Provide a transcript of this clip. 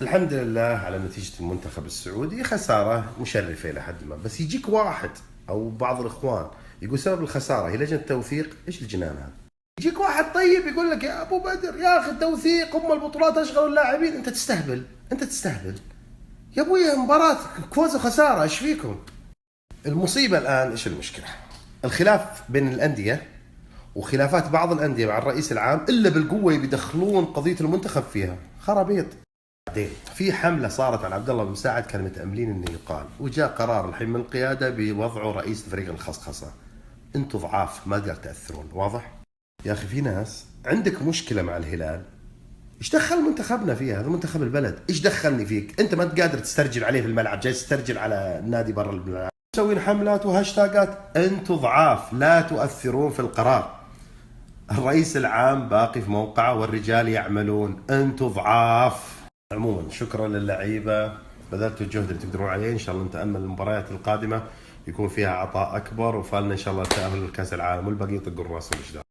الحمد لله على نتيجة المنتخب السعودي، خسارة مشرفة إلى حد ما، بس يجيك واحد أو بعض الإخوان يقول سبب الخسارة هي لجنة التوثيق. إيش الجنان هذا؟ يجيك واحد طيب يقول لك يا أبو بدر يا أخي التوثيق هم البطولات أشغلوا اللاعبين. أنت تستهبل، أنت تستهبل يا أبوي. مباراة فوز وخسارة، إيش فيكم؟ المصيبة الآن إيش المشكلة؟ الخلاف بين الأندية وخلافات بعض الأندية مع الرئيس العام إلا بالقوة بيدخلون قضية المنتخب فيها خرابيط. بعدين في حملة صارت على عبد الله بن مساعد كانوا متأملين انه يقال، وجاء قرار الحين من القيادة بوضعه رئيس فريق الخصخصة. انتم ضعاف ما تقدر تأثرون، واضح؟ يا اخي في ناس عندك مشكلة مع الهلال، ايش دخل منتخبنا فيها؟ هذا منتخب البلد، ايش دخلني فيك؟ انت ما قادر تسترجل عليه في الملعب، جاي تسترجل على النادي برا الملعب، مسوين حملات وهاشتاجات. انتم ضعاف لا تؤثرون في القرار. الرئيس العام باقي في موقعه والرجال يعملون، انتم ضعاف. عموما شكرا للعيبه، بذلتوا الجهد اللي تقدرون عليه. ان شاء الله نتامل المباريات القادمه يكون فيها عطاء اكبر، وفالنا ان شاء الله التاهل لكاس العالم، والباقي يطقوا الراس والجدار.